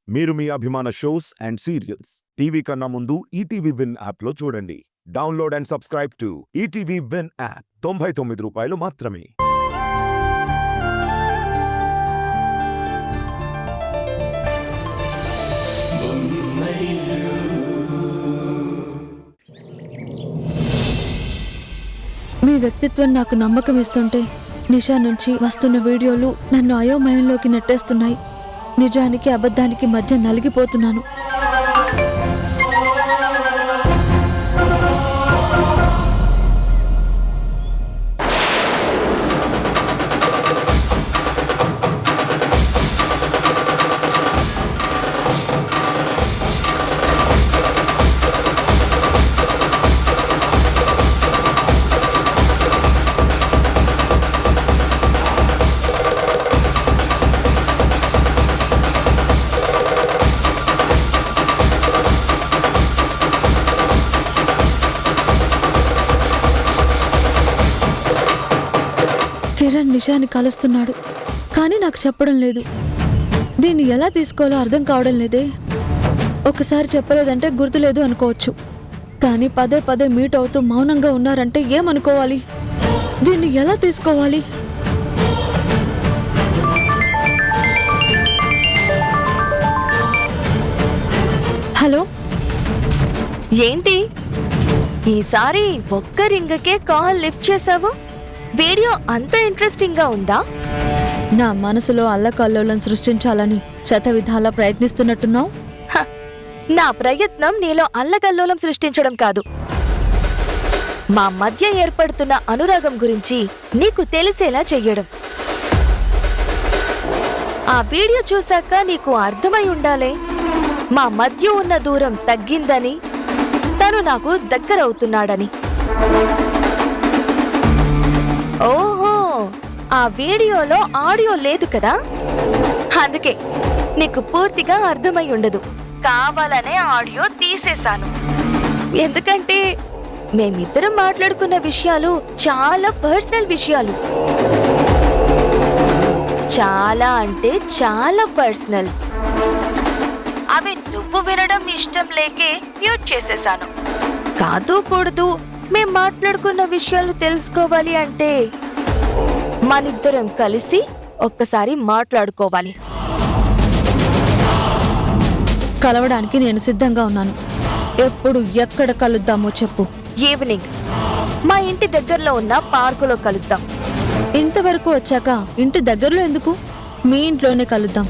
మీరు మీ అభిమాన shows and serials TV కన్నా ముందు ఈటీవీ విన్ యాప్లో చూడండి. Download and subscribe to ETV win app. 99 రూపాయలు మాత్రమే. మీ వ్యక్తిత్వం నాకు నమ్మకం ఇస్తుంటే నిషా నుంచి వస్తున్న వీడియోలు నన్ను అయోమయంలోకి నెట్టేస్తున్నాయి. నిజానికి అబద్ధానికి మధ్య నలిగిపోతున్నాను. కిరణ్ నిషాని కలుస్తున్నాడు, కానీ నాకు చెప్పడం లేదు. దీన్ని ఎలా తీసుకోవాలో అర్థం కావడం లేదే. ఒకసారి చెప్పలేదంటే గుర్తులేదు అనుకోవచ్చు, కానీ పదే పదే మీట్ అవుతూ మౌనంగా ఉన్నారంటే ఏమనుకోవాలి? దీన్ని ఎలా తీసుకోవాలి? హలో, ఏంటి ఈసారి ఒక్క రింగకే కాల్ లిఫ్ట్ చేసావు? వీడియో అంత ఇంట్రెస్టింగ్ గా ఉందా? నా మనసులో అల్లకల్లోలం సృష్టించాలని శతవిధాలా ప్రయత్నిస్తున్నట్టున్నావు. నా ప్రయత్నం నీలో అల్లకల్లోలం సృష్టించడం కాదు, మా మధ్య ఏర్పడుతున్న అనురాగం గురించి నీకు తెలిసేలా చెయ్యడం. ఆ వీడియో చూశాక నీకు అర్థమై ఉండాలే, మా మధ్య ఉన్న దూరం తగ్గిందని, తను నాకు దగ్గరవుతున్నాడని. ఓహో, ఆ వీడియోలో ఆడియో లేదు కదా, అందుకే నీకు పూర్తిగా అర్థమై ఉండదు. కావాలనే ఆడియో తీసేశాను, ఎందుకంటే మేమిద్దరం మాట్లాడుకున్న విషయాలు చాలా పర్సనల్ విషయాలు. చాలా అంటే చాలా పర్సనల్. అవి నువ్వు వినడం ఇష్టం లేకే మ్యూట్ చేసేశాను. కాదు కూడదు, మేం మాట్లాడుకున్న విషయాలు తెలుసుకోవాలి అంటే మనిద్దరం కలిసి ఒక్కసారి మాట్లాడుకోవాలి. కలవడానికి నేను సిద్ధంగా ఉన్నాను. ఎప్పుడు ఎక్కడ కలుద్దామో చెప్పు. ఈవినింగ్ మా ఇంటి దగ్గరలో ఉన్న పార్కులో కలుద్దాం. ఇంతవరకు వచ్చాక ఇంటి దగ్గరలో ఎందుకు? మీ ఇంట్లోనే కలుద్దాం.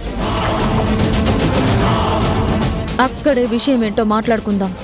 అక్కడే విషయం ఏంటో మాట్లాడుకుందాం.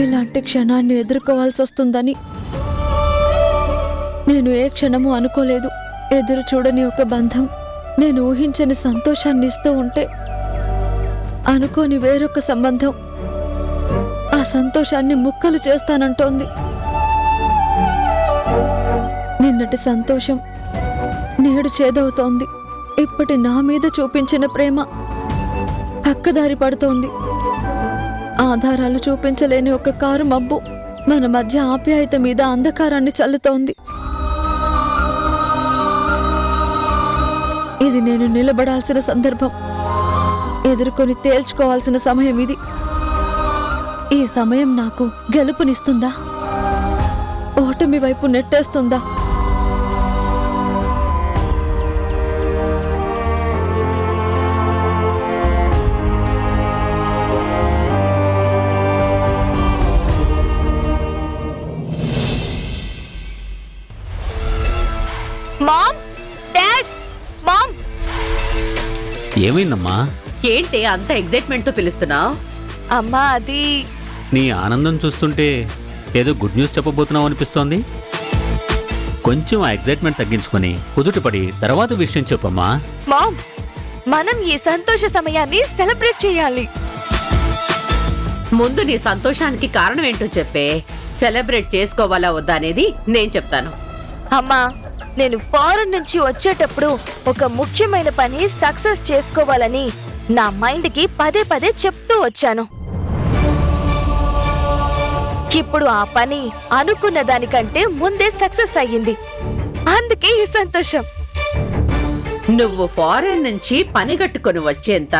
ఇలాంటి క్షణాన్ని ఎదుర్కోవాల్సి వస్తుందని నేను ఏ క్షణము అనుకోలేదు. ఎదురు చూడని ఒక బంధం నేను ఊహించని సంతోషాన్ని ఇస్తూ ఉంటే, అనుకోని వేరొక సంబంధం ఆ సంతోషాన్ని ముక్కలు చేస్తానంటోంది. నిన్నటి సంతోషం నేడు చేదవుతోంది. ఇప్పటి నా మీద చూపించిన ప్రేమ పక్కదారి పడుతోంది. ఆధారాలు చూపించలేని ఒక కారు మబ్బు మన మధ్య ఆప్యాయత మీద అంధకారాన్ని చల్లుతోంది. ఇది నేను నిలబడాల్సిన సందర్భం, ఎదుర్కొని తేల్చుకోవాల్సిన సమయం ఇది. ఈ సమయం నాకు గెలుపునిస్తుందా, ఓటమి వైపు నెట్టేస్తుందా? Ma'am, dad, ma'am. ఏమైందమ్మా? ఏంటి అంత ఎగ్జైట్మెంట్ తో పిలుస్తున్నావు? అమ్మా, అది నీ ఆనందం చూస్తుంటే ఏదో గుడ్ న్యూస్ చెప్పబోతున్నావు అనిపిస్తోంది. కొంచెం ఆ ఎగ్జైట్మెంట్ తగ్గించుకొని కుదుటపడి తర్వాత విషయం చెప్పమ్మా. మామ్, మనం ఈ సంతోష సమయాన్ని సెలబ్రేట్ చేయాలి. ముందు నీ సంతోషానికి కారణం ఏంటో చెప్పే. సెలబ్రేట్ చేసుకోవాలా వద్దా అనేది నేను చెప్తాను. అమ్మా, నేను ఫారెన్ నుంచి వచ్చేటప్పుడు ఒక ముఖ్యమైన పని సక్సెస్ చేసుకోవాలని నా మైండ్కి పదే పదే చెప్తూ వచ్చాను. ఇప్పుడు ఆ పని అనుకున్న దానికంటే ముందే సక్సెస్ అయ్యింది. అందుకే ఈ సంతోషం. నువ్వు ఫారెన్ నుంచి పని కట్టుకొని వచ్చేంత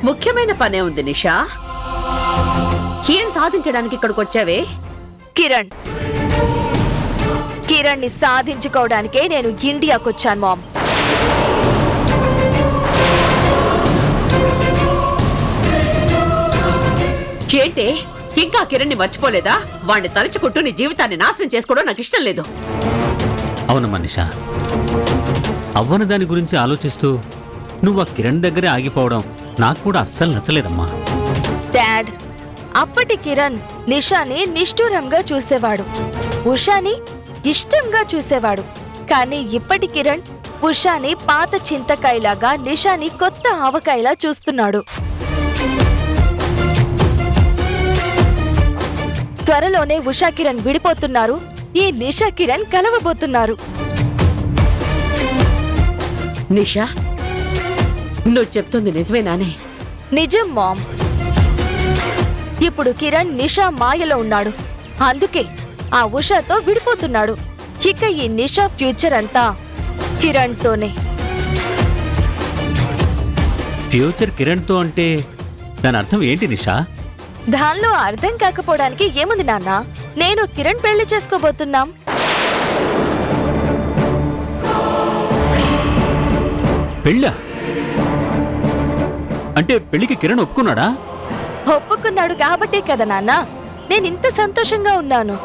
ముఖ్యమైన పనే ఉంది నిషా. ఏం సాధించడానికి ఇక్కడికి వచ్చావే? కిరణ్ ని సాధించుకోవడానికే నేను ఇండియాకొచ్చాను మామ్. ఏంటే, ఇంకా కిరణ్ ని మర్చిపోలేదా? వాణ్ణి తలుచుకుంటూ నీ జీవితాన్ని నాశనం చేసుకోవడం నాకు ఇష్టం లేదు. అవునమ్మా నిషా, అవ్వని దాని గురించి ఆలోచిస్తూ నువ్వు ఆ కిరణ్ దగ్గరే ఆగిపోవడం నాకు కూడా అస్సలు నచ్చలేదమ్మా. డాడ్, అప్పటి కిరణ్ నిషాని నిష్ఠూరంగా చూసేవాడు, ఉషాని ఇష్టంగా చూసేవాడు. కానీ ఇప్పటి కిరణ్ ఉషాని పాత చింతకాయలాగా, నిషాని కొత్త ఆవకాయలా చూస్తున్నాడు. త్వరలోనే ఉషా కిరణ్ విడిపోతున్నారు. ఈ నిషా కిరణ్ కలవబోతున్నారు. నిషా, నువ్వు చెప్తుంది నిజమేనానే? నిజం మామ్. ఇప్పుడు కిరణ్ నిషా మాయలో ఉన్నాడు. అందుకే ఆ ఉషాతో విడిపోతున్నాడు. ఇక ఈ నిషా ఫ్యూచర్ అంతా కిరణ్ తోనే. ఫ్యూచర్ కిరణ్తో అంటే దాని అర్థం ఏంటి నిషా? దానిలో అర్థం కాకపోవడానికి ఏముంది నాన్న? నేను కిరణ్ పెళ్లి చేసుకోబోతున్నాం. పెళ్ళా? అంటే పెళ్లికి కిరణ్ ఒప్పుకున్నాడా? ఒప్పుకున్నాడు కాబట్టే కదా నాన్న నేనింత సంతోషంగా ఉన్నాను.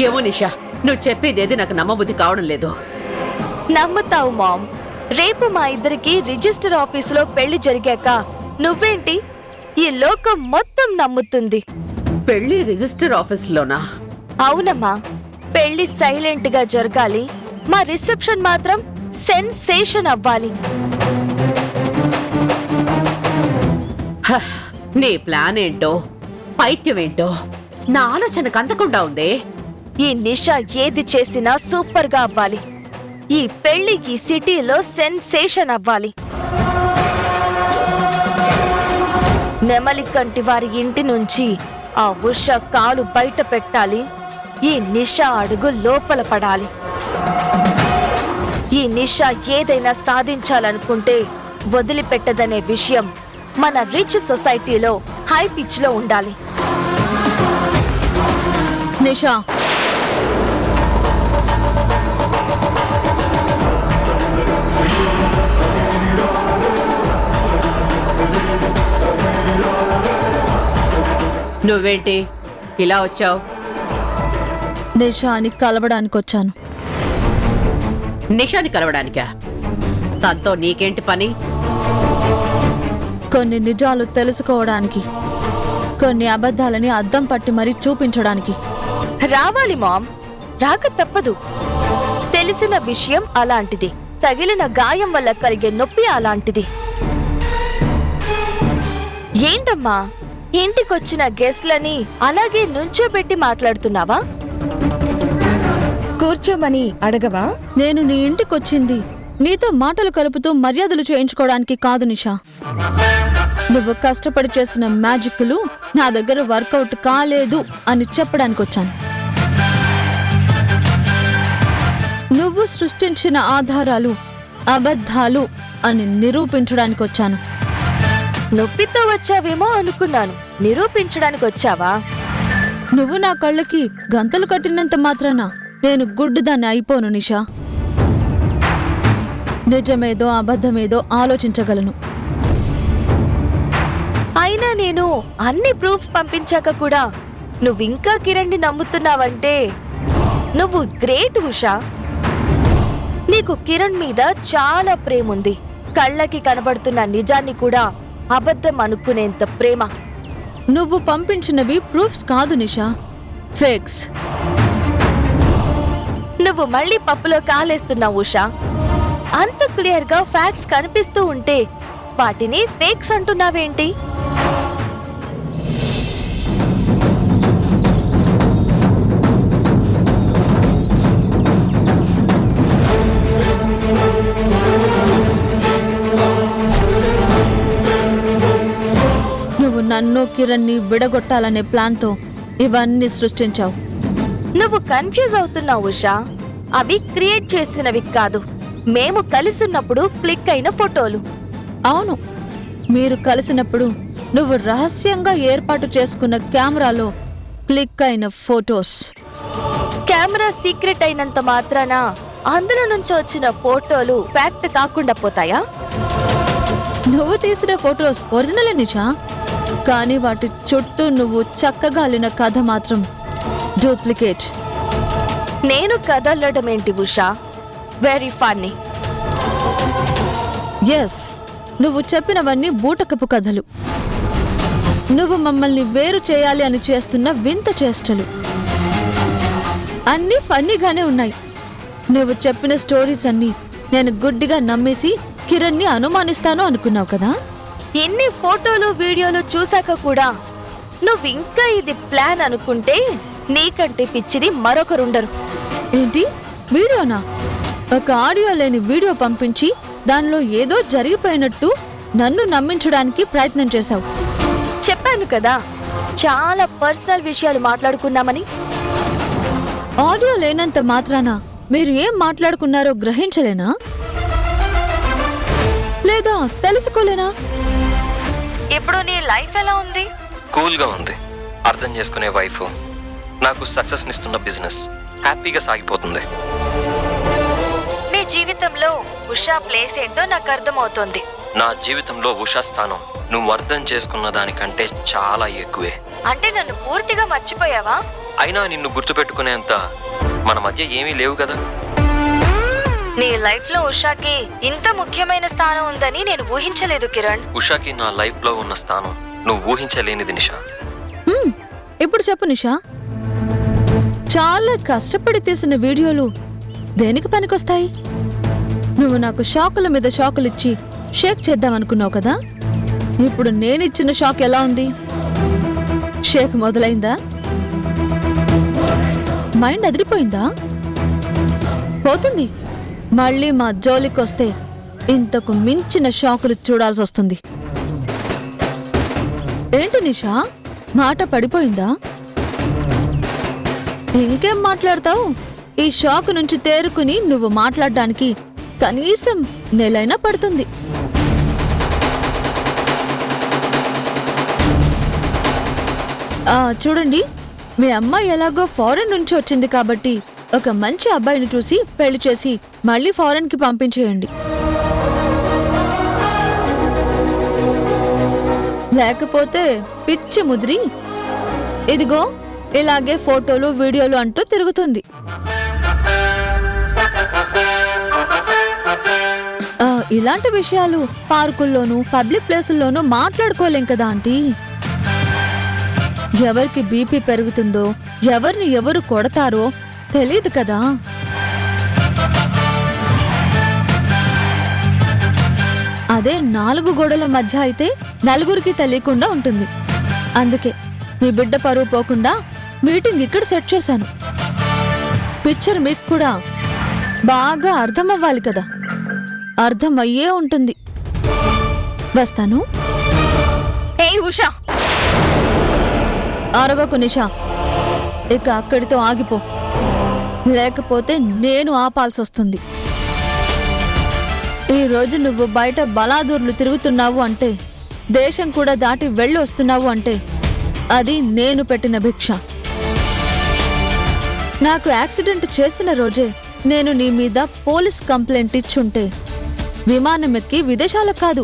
ఏమో నిషా, నువ్వు చెప్పేదేది నాకు నమ్మబుద్ధి కావడం లేదు. నమ్ముతావు మామ్. రేపు మా ఇద్దరికి రిజిస్టర్ ఆఫీసులో పెళ్లి జరిగాక నువ్వేంటి, ఈ లోకం మొత్తం నమ్ముతుంది. పెళ్లి రిజిస్టర్ ఆఫీస్లోనా? అవునమ్మా, పెళ్లి సైలెంట్ గా జరగాలి. మా రిసెప్షన్ మాత్రం సెన్సేషన్ అవ్వాలి. హ, నీ ప్లాన్ ఏంటో, పైత్యం ఏంటో నా ఆలోచనకు అందకుండా ఉందే. ఈ నిషా ఏది చేసినా సూపర్ గా అవ్వాలి. ఈ పెళ్లి ఈ సిటీలో సెన్సేషన్ అవ్వాలి. నెమలి కంటి వారి ఇంటి నుంచి ఆ ఉష కాలు బయట పెట్టాలి. ఈ నిషా అడుగు లోపల పడాలి. ఈ నిషా ఏదైనా సాధించాలనుకుంటే వదిలిపెట్టదనే విషయం మన రిచ్ సొసైటీలో హై పిచ్ లో ఉండాలి. నిషా, నువ్వేంటి ఇలా వచ్చావు? నిషాని కలవడానికి వచ్చాను. నిషాని కలవడానికా? తనతో నీకేంటి పని? కొన్ని నిజాలు తెలుసుకోవడానికి, కొన్ని అబద్ధాలని అద్దం పట్టి మరీ చూపించడానికి. రావాలి మామ్, రాక తప్పదు. తెలిసిన విషయం అలాంటిది, తగిలిన గాయం వల్ల కలిగే నొప్పి అలాంటిది. ఏంటమ్మా, ఇంటికొచ్చిన గెస్ట్లని అలాగే నుంచోబెట్టి మాట్లాడుతున్నావా? కూర్చోమని అడగవా? నేను నీ ఇంటికొచ్చింది నీతో మాటలు కలుపుతూ మర్యాదలు చేయించుకోవడానికి కాదు నిషా. నువ్వు కష్టపడి చేసిన మ్యాజిక్లు నా దగ్గర వర్కౌట్ కాలేదు అని చెప్పడానికి వచ్చాను. నువ్వు సృష్టించిన ఆధారాలు అబద్ధాలు అని నిరూపించడానికి వచ్చాను. నొప్పితో వచ్చావేమో అనుకున్నాను, నిరూపించడానికి వచ్చావా? నువ్వు నా కళ్ళకి గంతలు కట్టినంత మాత్రాన నేను గుడ్డిదాన్ని అయిపోను నిషా. నిజమేదో అబద్ధమేదో ఆలోచించగలను. అయినా నేను అన్ని ప్రూఫ్స్ పంపించాక కూడా నువ్వింకా కిరణ్ని నమ్ముతున్నావంటే నువ్వు గ్రేట్ ఉషా. నీకు కిరణ్ మీద చాలా ప్రేమ ఉంది. కళ్ళకి కనబడుతున్న నిజాన్ని కూడా అబద్ధం అనుకునేంత ప్రేమ. నువ్వు పంపించినవి ప్రూఫ్స్ కాదు నిషా, ఫేక్స్. నువ్వు మళ్ళీ పప్పులో కాలేస్తున్నావు ఉషా. అంత క్లియర్ గా ఫ్యాక్ట్స్ కనిపిస్తూ ఉంటే వాటిని ఫేక్స్ అంటున్నావేంటి? నువ్వు నన్ను కిరణ్ని విడగొట్టాలనే ప్లాన్తో ఇవన్నీ సృష్టించావు. నువ్వు కన్ఫ్యూజ్ అవుతున్నావు ఉషా. అవి క్రియేట్ చేసినవి కాదు, మేము కలిసున్నప్పుడు క్లిక్ అయిన ఫోటోలు. అవును, మీరు కలిసినప్పుడు నువ్వు రహస్యంగా ఏర్పాటు చేసుకున్న కెమెరాలో క్లిక్ అయిన ఫోటోస్. కెమెరా సీక్రెట్ అయినంత మాత్రాన అందులో నుంచి వచ్చిన ఫోటోలు ఫ్యాక్ట్ కాకుండా పోతాయా? నువ్వు తీసిన ఫోటోస్ ఒరిజినల్ నిషా, కానీ వాటి చుట్టూ నువ్వు చక్కగా అల్లిన కథ మాత్రం డూప్లికేట్. నేను కదలడం ఏంటి ఉషా? Very funny. ఎస్, నువ్వు చెప్పినవన్నీ బూటకపు కథలు. నువ్వు మమ్మల్ని వేరు చేయాలి అని చేస్తున్న వింత చేష్టలు అన్నీ ఫన్నీగానే ఉన్నాయి. నువ్వు చెప్పిన స్టోరీస్ అన్నీ నేను గుడ్డిగా నమ్మేసి కిరణ్ని అనుమానిస్తాను అనుకున్నావు కదా. ఎన్ని ఫోటోలు వీడియోలు చూశాక కూడా నువ్వింకా ఇది ప్లాన్ అనుకుంటే నీకంటే పిచ్చిది మరొకరుండరు. ఏంటి, వీడియోనా? ఒక ఆడియో లేని వీడియో పంపించి దానిలో ఏదో జరిగిపోయినట్టు నన్ను నమ్మించడానికి ప్రయత్నం చేశావు. చెప్పాను కదా, చాలా పర్సనల్ విషయాలు మాట్లాడుకున్నామని. ఆడియో లేనంత మాత్రాన మీరు ఏం మాట్లాడుకున్నారో గ్రహించలేనా? లేదా తెలుసుకోలేనా? ఇప్పుడు నీ లైఫ్ ఎలా ఉంది? కూల్గా ఉంది. అర్థం చేసుకునే వైఫ్, నాకు సక్సెస్ నిస్తున్న బిజినెస్ హ్యాపీగా సాగిపోతుంది. నీ జీవితంలో ఉషా ప్లేస్ ఏంటో నాకు అర్థమవుతోంది. నా జీవితంలో ఉషా స్థానం నువ్వు అర్థం చేసుకున్న దానికంటే చాలా ఎక్కువే. అంటే నన్ను పూర్తిగా మర్చిపోయావా? అయినా నిన్ను గుర్తుపెట్టుకునేంత మన మధ్య ఏమీ లేవు కదా. నీ లైఫ్ లో ఉషాకి ఇంత ముఖ్యమైన స్థానం ఉందని నేను ఊహించలేదు కిరణ్. ఉషాకి నా లైఫ్ లో ఉన్న స్థానం నువ్వు ఊహించలేనిది నిషా. ఇప్పుడు చెప్పు నిషా, చాలా కష్టపడి తీసిన వీడియోలు దేనికి పనికొస్తాయి? నువ్వు నాకు షాకుల మీద షాకులు ఇచ్చి షేక్ చేద్దామనుకున్నావు కదా. ఇప్పుడు నేనిచ్చిన షాక్ ఎలా ఉంది? షేక్ మొదలైందా? మైండ్ అదిరిపోయిందా? పోతుంది. మళ్ళీ మా జోలికొస్తే ఇంతకు మించిన షాకులు చూడాల్సి వస్తుంది. ఏంటి నిషా, మాట పడిపోయిందా? ఇంకేం మాట్లాడతావు? ఈ షాక్ నుంచి తేరుకుని నువ్వు మాట్లాడడానికి కనీసం నెలైనా పడుతుంది. చూడండి, మీ అమ్మాయి ఎలాగో ఫారెన్ నుంచి వచ్చింది కాబట్టి ఒక మంచి అబ్బాయిని చూసి పెళ్లి చేసి మళ్ళీ ఫారెన్కి పంపించేయండి. లేకపోతే పిచ్చి ముదిరి ఇదిగో ఇలాగే ఫోటోలు వీడియోలు అంటూ తిరుగుతుంది. ఇలాంటి విషయాలు పార్కుల్లోనూ పబ్లిక్ ప్లేసుల్లోనూ మాట్లాడుకోలేం కదా ఆంటీ. ఎవరికి బీపీ పెరుగుతుందో, ఎవరిని ఎవరు కొడతారో తెలీదు కదా. అదే 4 గోడల మధ్య అయితే నలుగురికి తెలియకుండా ఉంటుంది. అందుకే మీ బిడ్డ పరువు పోకుండా మీటింగ్ ఇక్కడ సెట్ చేశాను. పిక్చర్ మీకు కూడా బాగా అర్థమవ్వాలి కదా. అర్థమయ్యే ఉంటుంది. వస్తాను. ఉషా. అరవకు నిషా, ఇక అక్కడితో ఆగిపో, లేకపోతే నేను ఆపాల్సి వస్తుంది. ఈ రోజు నువ్వు బయట బలాదూర్లు తిరుగుతున్నావు అంటే, దేశం కూడా దాటి వెళ్ళి వస్తున్నావు అంటే అది నేను పెట్టిన భిక్ష. నాకు యాక్సిడెంట్ చేసిన రోజే నేను నీ మీద పోలీస్ కంప్లైంట్ ఇచ్చుంటే విమానం ఎక్కి విదేశాలకు కాదు,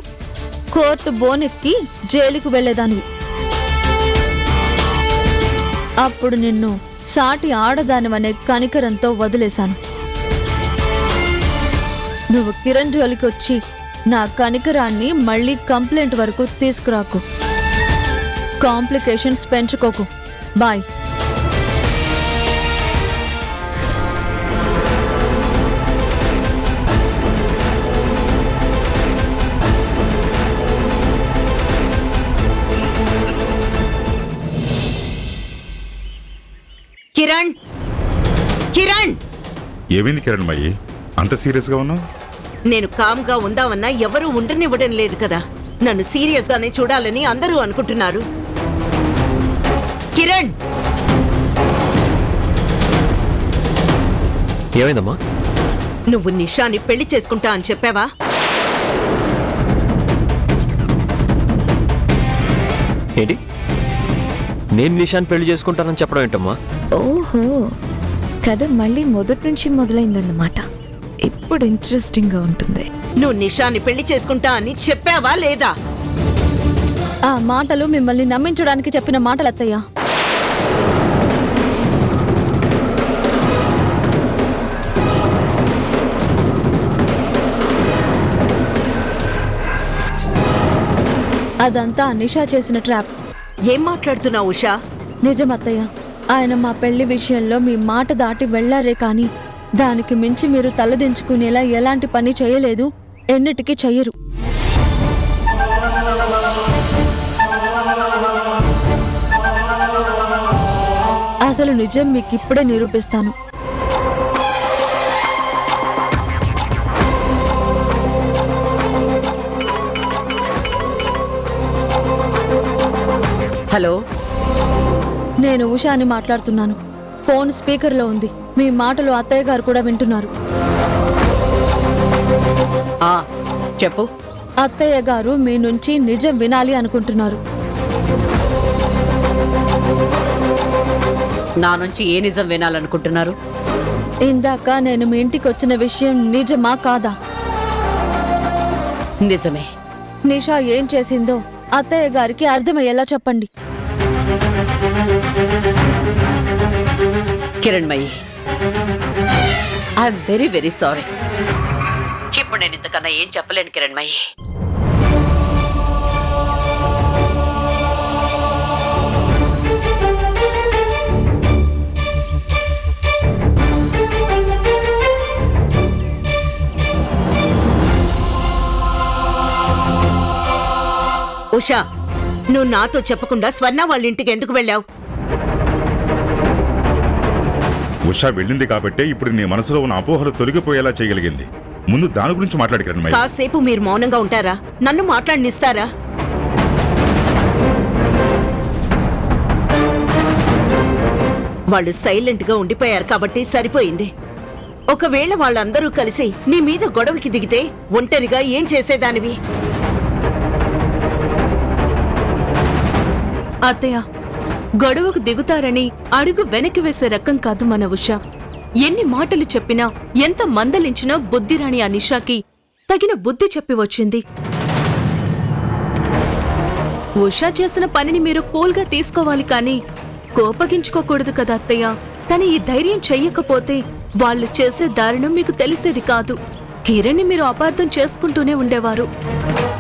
కోర్టు బోనెక్కి జైలుకు వెళ్లేదానివి. అప్పుడు నిన్ను సాటి ఆడదానివనే కనికరంతో వదిలేశాను. నువ్వు కిరణ్ జోలికి వచ్చి నా కనికరాన్ని మళ్ళీ కంప్లైంట్ వరకు తీసుకురాకు. కాంప్లికేషన్స్ పెంచుకోకు. బాయ్. కిరణ్, కిరణ్, ఏమైంది కిరణ్ మయ్యి అంత సీరియస్గా ఉన్నావు? నేను కామ్గా ఉందామన్నా ఎవరూ ఉండనివ్వడం లేదు కదా. నన్ను సీరియస్ గానే చూడాలని అందరూ అనుకుంటున్నారు. కిరణ్, ఏమైందమ్మా? నువ్వు నిషాని పెళ్లి చేసుకుంటా అని చెప్పావా? ఏంటి, నేను నిషాన్ పెళ్లి చేసుకుంటానని చెప్పడం ఏంటమ్మా? ఓహో, కథ మళ్ళీ మొదటి నుంచి మొదలైందన్నమాట. ఇప్పుడు ఇంట్రెస్టింగ్ గా ఉంటుంది. నువ్వు నిషాని పెళ్లి చేసుకుంటా అని చెప్పావా లేదా? ఆ మాటలు మిమ్మల్ని నమ్మించడానికి చెప్పిన మాటలు అత్తయ్య. అదంతా నిషా చేసిన ట్రాప్. ఏం మాట్లాడుతున్నావు ఉషా? నిజం అత్తయ్య, ఆయన మా పెళ్లి విషయంలో మీ మాట దాటి వెళ్లారే కానీ దానికి మించి మీరు తలదించుకునేలా ఎలాంటి పని చేయలేదు, ఎన్నిటికీ చెయ్యరు. అసలు నిజం మీకిప్పుడే నిరూపిస్తాను. హలో, నేను ఉషాని మాట్లాడుతున్నాను. ఫోన్ స్పీకర్లో ఉంది. మీ మాటలు అత్తయ్య గారు కూడా వింటున్నారు. చెప్పు. అత్తయ్య గారు మీ నుంచి నిజం వినాలి అనుకుంటున్నారు. నా నుంచి ఏ నిజం వినాలనుకుంటున్నారు? ఇందాక నేను మీ ఇంటికి వచ్చిన విషయం నిజమా కాదా? నిజమే. నిషా ఏం చేసిందో అత్తయ్య గారికి అర్థమయ్యేలా చెప్పండి. Kiranmayi, I'm very very sorry. ఇప్పుడు నేను ఇంతకన్నా ఏం చెప్పలేను కిరణ్మయి. ఉషా, నువ్వు నాతో చెప్పకుండా స్వర్ణ వాళ్ళ ఇంటికి ఎందుకు వెళ్ళావు? ఉషా వెళ్ళింది కాబట్టే ఇప్పుడు నీ మనసులో ఉన్న అపోహలు తొలగిపోయేలా చేయగలిగింది. ముందు దాని గురించి మాట్లాడు కిరణ్ మయ్యి. కాసేపు మీరు మౌనంగా ఉంటారా? నన్ను మాట్లాడనిస్తారా? వాళ్ళు సైలెంట్ గా ఉండిపోయారు కాబట్టి సరిపోయింది. ఒకవేళ వాళ్ళందరూ కలిసి నీ మీద గొడవకి దిగితే ఒంటరిగా ఏం చేసేదానివి? అత్తయ్య, గొడవకు దిగుతారని అడుగు వెనక్కి వేసే రకం కాదు మన ఉష. ఎన్ని మాటలు చెప్పినా, ఎంత మందలించినా బుద్ధిరాని ఆ నిషాకి తగిన బుద్ధి చెప్పి వచ్చింది. ఉషా చేసిన పనిని మీరు కూల్గా తీసుకోవాలి కానీ కోపగించుకోకూడదు కదా అత్తయ్య. తను ఈ ధైర్యం చెయ్యకపోతే వాళ్ళు చేసే దారుణం మీకు తెలిసేది కాదు. కిరణ్ని మీరు అపార్థం చేసుకుంటూనే ఉండేవారు.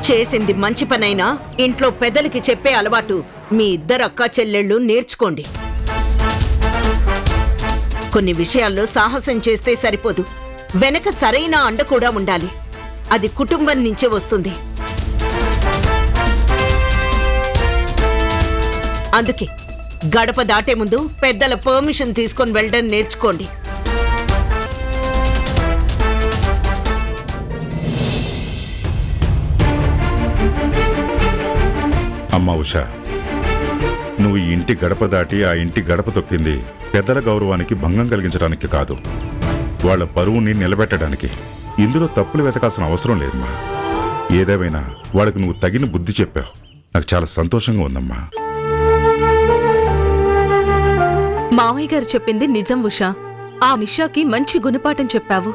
చేసింది మంచి పనైనా ఇంట్లో పెద్దలకి చెప్పే అలవాటు మీ ఇద్దరు అక్కా చెల్లెళ్ళు నేర్చుకోండి. కొన్ని విషయాల్లో సాహసం చేస్తే సరిపోదు, వెనక సరైన అండ కూడా ఉండాలి. అది కుటుంబం నుంచే వస్తుంది. అందుకే గడప దాటే ముందు పెద్దల పర్మిషన్ తీసుకొని వెళ్ళడం నేర్చుకోండి. అమ్మా ఉషా, నువ్వు ఈ ఇంటి గడప దాటి ఆ ఇంటి గడప తొక్కింది పెద్దల గౌరవానికి భంగం కలిగించడానికి కాదు, వాళ్ళ పరువుని నిలబెట్టడానికి. ఇందులో తప్పులు వెతకాల్సిన అవసరం లేదమ్మా. ఏదేమైనా వాళ్ళకి నువ్వు తగిన బుద్ధి చెప్పావు. నాకు చాలా సంతోషంగా ఉందమ్మా. మామయ్య గారు చెప్పింది నిజం ఉషా. ఆ నిషాకి మంచి గుణపాఠం చెప్పావు.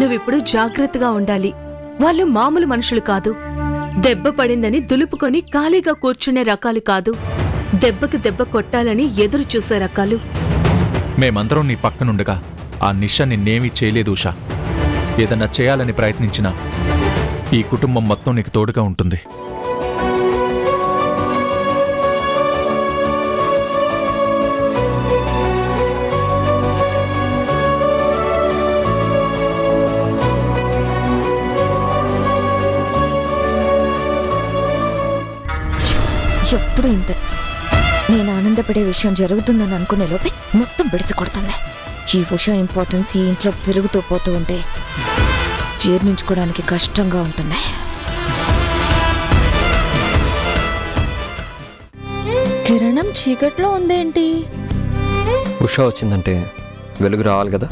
నువ్విప్పుడు జాగ్రత్తగా ఉండాలి. వాళ్ళు మామూలు మనుషులు కాదు. దెబ్బ పడిందని దులుపుకొని ఖాళీగా కూర్చునే రకాలు కాదు. దెబ్బకి దెబ్బ కొట్టాలని ఎదురు చూసే రకాలు. మేమందరం నీ పక్కనుండగా ఆ నిషా నిన్నేమీ చేయలేదు ఉషా. ఏదన్నా చేయాలని ప్రయత్నించినా ఈ కుటుంబం మొత్తం నీకు తోడుగా ఉంటుంది. ఎప్పుడు ఇంతే. నేను ఆనందపడే విషయం జరుగుతుందని అనుకునే లోపే మొత్తం బిడిచి కొడుతుంది. ఈ విషయం ఇంపార్టెన్స్ ఈ ఇంట్లో పెరుగుతూ పోతూ ఉంటే జీర్ణించుకోవడానికి కష్టంగా ఉంటుంది. కిరణం చీకట్లో ఉందేంటి? ఉషా వచ్చిందంటే వెలుగు రావాలి కదా.